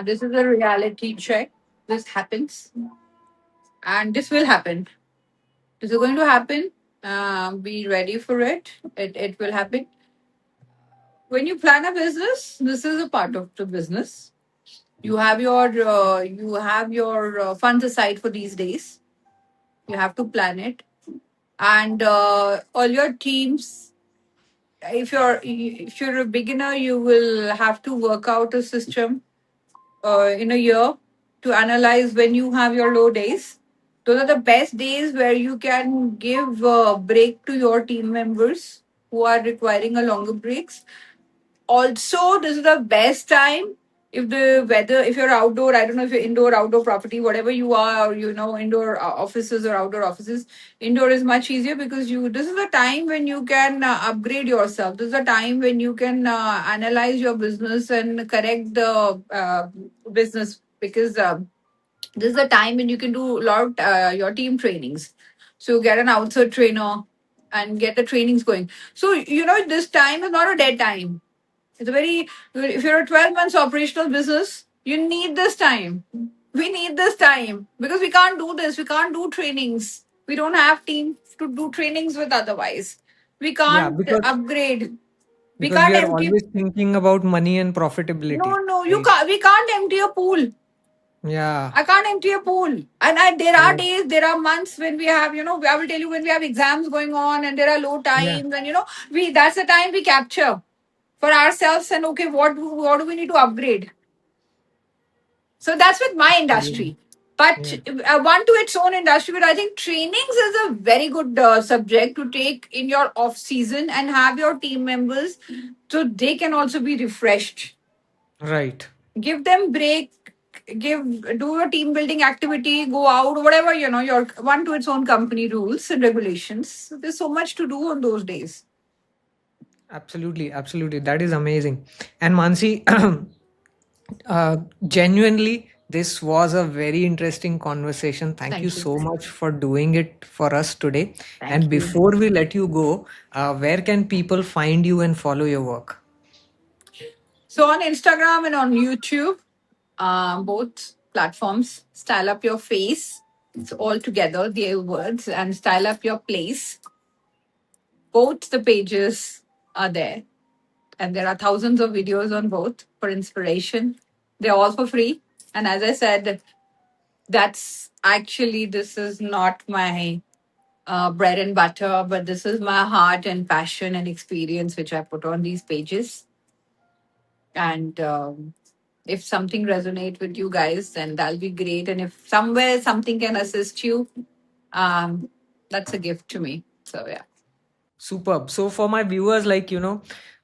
this is a reality check. This happens, and this will happen. This is going to happen. Be ready for it. It will happen. When you plan a business, this is a part of the business. You have your funds aside for these days. You have to plan it, and all your teams. if you're a beginner, you will have to work out a system in a year to analyze when you have your low days. Those are the best days where you can give a break to your team members who are requiring a longer breaks. Also, this is the best time if the weather, if you're outdoor, I don't know if you're indoor, outdoor property, whatever you are, or indoor offices or outdoor offices. Indoor is much easier because this is the time when you can upgrade yourself. This is the time when you can analyze your business and correct the business, because this is the time when you can do a lot of your team trainings. So get an outside trainer and get the trainings going. So this time is not a dead time. It's a very, if you're a 12 months operational business, you need this time. We need this time because we can't do this. We can't do trainings. We don't have team to do trainings with otherwise. We
Yeah,
can't upgrade. We
because we
can't
are
empty.
always thinking about money and
No,
profitability,
no, you
right?
can't. We can't empty a pool.
Yeah.
I can't empty a pool. And there are
Right.
days, there are months when we have, I will tell you, when we have exams going on and there are low
Yeah.
times, and we that's the time we capture for ourselves, and okay, what do we need to upgrade? So that's with my
Absolutely.
industry. But
Yeah.
one to its own industry. But I think trainings is a very good subject to take in your off season and have your team members so they can also be refreshed.
Right.
Give them break. Do your team building activity. Go out, whatever your one to its own company rules and regulations. So there's so much to do on those days.
Absolutely. Absolutely. That is amazing. And Mansi, genuinely, this was a very interesting conversation. Thank you
Thank you.
so much for doing it for us today. And
Thank you.
before we let you go, where can people find you and follow your work?
So on Instagram and on YouTube, both platforms, Style Up Your Face. It's all together, the words, and Style Up Your Place. Both the pages are there. And there are thousands of videos on both for inspiration. They're all for free. And as I said, this is not my bread and butter, but this is my heart and passion and experience which I put on these pages. And if something resonate with you guys, then that'll be great. And if somewhere something can assist you, um, that's a gift to me. So yeah.
Superb. So for my viewers,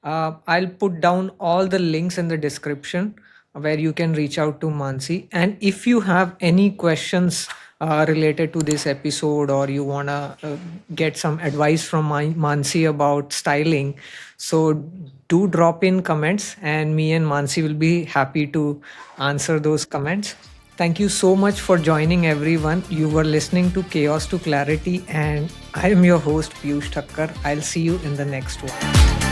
I'll put down all the links in the description where you can reach out to Mansi. And if you have any questions related to this episode, or you wanna get some advice from Mansi about styling, so do drop in comments, and me and Mansi will be happy to answer those comments. Thank you so much for joining, everyone. You were listening to Chaos to Clarity, and I am your host, Piyush Thacker. I'll see you in the next one.